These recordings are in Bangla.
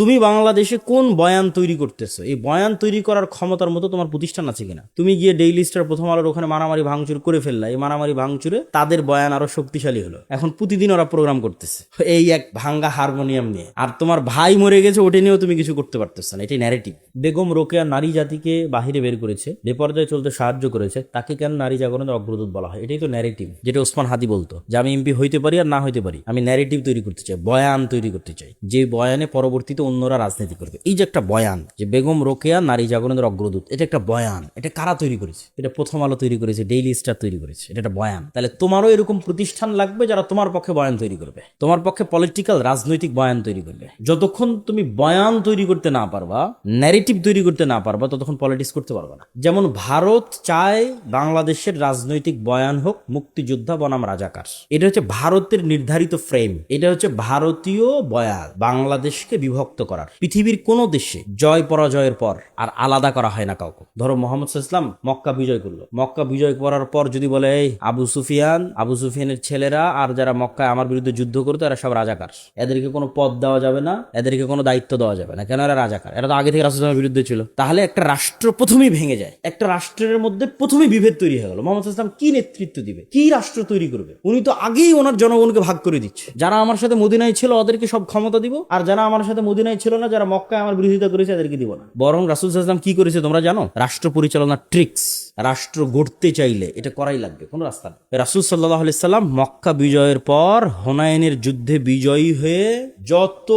তুমি বাংলাদেশে কোন বয়ান তৈরি করতেছো, এই বয়ান তৈরি করার ক্ষমতার মতো তোমার প্রতিষ্ঠান আছে কিনা? তুমি গিয়ে ডেইলি স্টার, প্রথম আলোর ওখানে মারামারি ভাঙচুর করে ফেললা, এই মারামারি ভাঙচুরে তাদের বয়ান আরো শক্তিশালী হলো। এখন প্রতিদিন ওরা প্রোগ্রাম করতেছে এই এক ভাঙ্গা হারমোনিয়াম নিয়ে, আর তোমার ভাই মরে গেছে ওটা নিয়েও তুমি কিছু করতে পারতেছো না। এটাই ন্যারেটিভ। বেগম রোকেয়া নারী জাতিকে বাহিরে বের করেছে, বেপর্দায় চলতে সাহায্য করেছে, তাকে কেন নারী জাগরণের অগ্রদূত বলা হয়? এটাই তো ন্যারেটিভ, যেটা ওসমান হাদি বলতো যে আমি এমপি হইতে পারি আর না হইতে পারি, আমি ন্যারেটিভ তৈরি করতে চাই, বয়ান তৈরি করতে চাই, যে বয়ানে পরবর্তীতে অন্যরা রাজনীতি করবে। এই যে একটা বয়ান যে বেগম রোকেয়া নারী জাগরণের অগ্রদূত, এটা একটা বয়ান। এটা কারা তৈরি করেছে? এটা প্রথম আলো তৈরি করেছে, ডেইলি স্টার তৈরি করেছে। এটা একটা বয়ান। তাহলে তোমারও এরকম প্রতিষ্ঠান লাগবে যারা তোমার পক্ষে বয়ান তৈরি করবে, তোমার পক্ষে পলিটিক্যাল রাজনৈতিক বয়ান তৈরি করবে। যতক্ষণ তুমি বয়ান তৈরি করতে না পারবা, ন্যারেটিভ তৈরি করতে না পারবা, ততক্ষণ পলিটিক্স করতে পারবা না। যেমন ভারত চায় বাংলাদেশের রাজনৈতিক বয়ান হোক মুক্তিযোদ্ধা বনাম রাজাকার। এটা হচ্ছে ভারতের নির্ধারিত ফ্রেম, এটা হচ্ছে ভারতীয় বয়ান বাংলাদেশকে বিভক্ত করার। পৃথিবীর কোন দেশে জয় পরাজয়ের পর আর আলাদা করা হয় না কাউকে। ধরো মোহাম্মদ ইসলাম মক্কা বিজয় করলো, মক্কা বিজয় করার পর যদি বলে এই আবু সুফিয়ানের ছেলেরা আর যারা মক্কায় আমার বিরুদ্ধে যুদ্ধ করতো এরা সব রাজাকার, এদেরকে কোনো পদ দেওয়া যাবে না, এদেরকে কোনো দায়িত্ব দেওয়া যাবে না, কেন এরা রাজাকার, এরা তো আগে থেকে রাসূলের বিরুদ্ধে ছিল। তাহলে একটা রাষ্ট্র প্রথমেই ভেঙে যায়, একটা রাষ্ট্রের মধ্যে প্রথমেই বিভেদ তৈরি হয়ে গেল। মোহাম্মদ ইসলাম কি নেতৃত্ব দিবে, কি রাষ্ট্র তৈরি করবে? উনি তো আগেই ওনার জনগণকে ভাগ করে দিচ্ছে, যারা আমার সাথে মদিনায় ছিল ওদেরকে সব ক্ষমতা দিব, আর যারা আমার সাথে মদিনায় ছিল না, যারা মক্কায় আমার বিরোধিতা করেছে এদেরকে দিব না। বরং রাসূল সাল্লাল্লাহু আলাইহি ওয়াসাল্লাম কি করেছে তোমরা জানো? রাষ্ট্র পরিচালনার ট্রিক্স। রাষ্ট্র গড়তে চাইলে এটা করাই লাগবে, কোনো রাস্তা নেই। রাসূল সাল্লাল্লাহু আলাইহি সাল্লাম মক্কা বিজয়ের পর হুনাইনের যুদ্ধে বিজয়ী হয়ে যত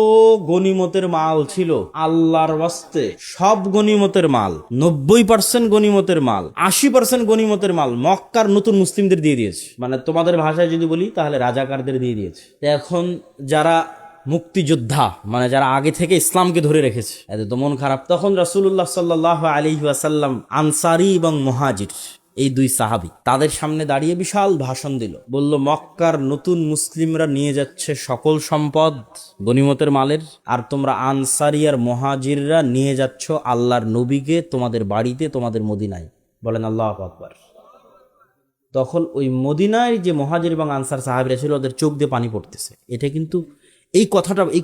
গনিমতের মাল ছিল আল্লাহর ওয়াস্তে সব গনিমতের মাল, 90% গনিমতের মাল, 80% গনিমতের মাল মক্কার নতুন মুসলিমদের দিয়ে দিয়েছে। মানে তোমাদের ভাষায় যদি বলি তাহলে রাজাকারদের দিয়ে দিয়েছে। এখন যারা মুক্তিযোদ্ধা, মানে যারা আগে থেকে ইসলামকে ধরে রেখেছে, এদের তো মন খারাপ। তখন রাসূলুল্লাহ সাল্লাল্লাহু আলাইহি ওয়াসাল্লাম আনসারী এবং মুহাজির, এই দুই সাহাবী তাদের সামনে দাঁড়িয়ে বিশাল ভাষণ দিল। বলল মক্কার নতুন মুসলিমরা নিয়ে যাচ্ছে সকল সম্পদ গনিমতের মালের, আর তোমরা আনসারী আর মুহাজিররা নিয়ে যাচ্ছ আল্লাহর নবীকে তোমাদের বাড়িতে, তোমাদের মদিনায়। বলেন আল্লাহু আকবার। তখন ওই মদিনায় যে মুহাজির এবং আনসার সাহাবীরা ছিল ওদের চোখ দিয়ে পানি পড়তেছে। এটা কিন্তু এই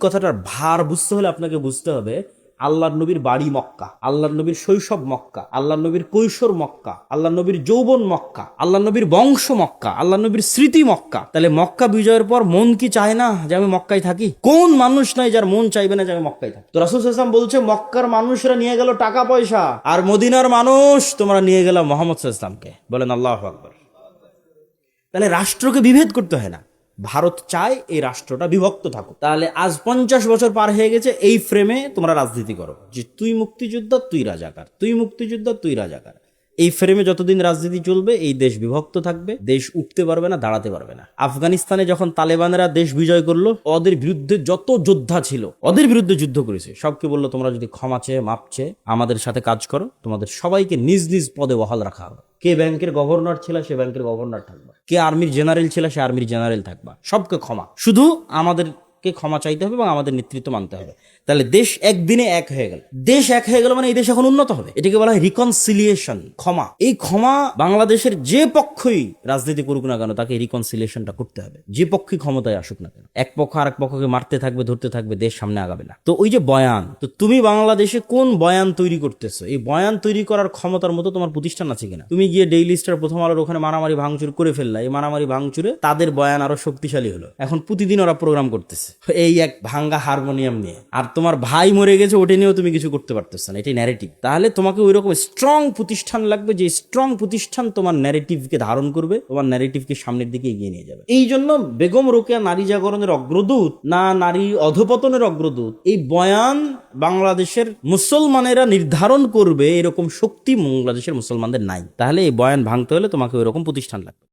কথাটার ভার বুঝতে হলে আপনাকে বুঝতে হবে আল্লাহর নবীর বাড়ি মক্কা, আল্লাহর নবীর শৈশব মক্কা, আল্লাহর নবীর কৈশোর মক্কা, আল্লাহর নবীর যৌবন মক্কা, আল্লাহর নবীর বংশ মক্কা, আল্লাহর নবীর স্মৃতি মক্কা। তাহলে মক্কা বিজয়ের পর মন কি চায় না যে আমি মক্কায় থাকি? কোন মানুষ নাই যার মন চাইবে না যে আমি মক্কায় থাকি? তো রাসূল সাল্লাল্লাহু আলাইহি ওয়াসাল্লাম বলছে মক্কার মানুষরা নিয়ে গেল টাকা পয়সা, আর মদিনার মানুষ তোমরা নিয়ে গেল মুহাম্মদ সাল্লাল্লাহু আলাইহি ওয়াসাল্লামকে। বলেন আল্লাহু আকবার। তাহলে রাষ্ট্রকে বিভেদ করতে হয় না, ভারত চায় এই রাষ্ট্রটা বিভক্ত থাকুক। তাহলে আজ 50 বছর পার হয়ে গেছে, এই ফ্রেমে তোমরা রাজনীতি করো যে তুই মুক্তিযোদ্ধা তুই রাজাকার, তুই মুক্তিযোদ্ধা তুই রাজাকার। এই ফ্রেমে যতদিন রাজনীতি চলবে এই দেশ বিভক্ত থাকবে, দেশ উঠতে পারবে না, দাঁড়াতে পারবে না। আফগানিস্তানে যখন তালেবানরা দেশ বিজয় করলো, ওদের বিরুদ্ধে যত যোদ্ধা ছিল ওদের বিরুদ্ধে যুদ্ধ করেছে, সবকে বললো তোমরা যদি ক্ষমা চেয়ে মাপ চেয়ে আমাদের সাথে কাজ করো, তোমাদের সবাইকে নিজ নিজ পদে বহাল রাখা হবে। কে ব্যাংকের গভর্নর ছিল সে ব্যাংকের গভর্নর থাকবা, কে আর্মির জেনারেল ছিল সে আর্মির জেনারেল থাকবা, সবকে ক্ষমা। শুধু আমাদেরকে ক্ষমা চাইতে হবে এবং আমাদের নেতৃত্ব মানতে হবে। তাহলে দেশ একদিনে এক হয়ে গেল। দেশ এক হয়ে গেল মানে এই দেশ এখন উন্নত হবে। এটাকে বলা হয় রিকনসিলিয়েশন, ক্ষমা। এই ক্ষমা বাংলাদেশের যে পক্ষই রাজনীতি করুক না কেন তাকে রিকনসিলিয়েশনটা করতে হবে, যে পক্ষই ক্ষমতায় আসুক না কেন। এক পক্ষ আরেক পক্ষকে মারতে থাকবে, ধরতে থাকবে, দেশ সামনে আগাবে না। তো ওই যে বয়ান, তো তুমি বাংলাদেশে কোন বয়ান তৈরি করতেছো, এই বয়ান তৈরি করার ক্ষমতার মতো তোমার প্রতিষ্ঠান আছে কিনা? তুমি গিয়ে ডেইলি স্টার, প্রথম আলোর ওখানে মারামারি ভাঙচুর করে ফেললা, এই মারামারি ভাঙচুরে তাদের বয়ান আরো শক্তিশালী হলো। এখন প্রতিদিন ওরা প্রোগ্রাম করতেছে এই এক ভাঙ্গা হারমোনিয়াম নিয়ে, আর তোমার ভাই মরে গেছে ওটা নিয়েও তুমি কিছু করতে পারতেছ না। এটাই ন্যারেটিভ। তাহলে তোমাকে ওই রকম স্ট্রং প্রতিষ্ঠান লাগবে, যে স্ট্রং প্রতিষ্ঠান তোমার ন্যারেটিভকে ধারণ করবে, তোমার ন্যারেটিভকে সামনের দিকে এগিয়ে নিয়ে যাবে। এই জন্য বেগম রোকেয়া নারী জাগরণের অগ্রদূত না নারী অধপতনের অগ্রদূত, এই বয়ান বাংলাদেশের মুসলমানেরা নির্ধারণ করবে, এরকম শক্তি বাংলাদেশের মুসলমানদের নাই। তাহলে এই বয়ান ভাঙতে হলে তোমাকে ওই রকম প্রতিষ্ঠান লাগবে।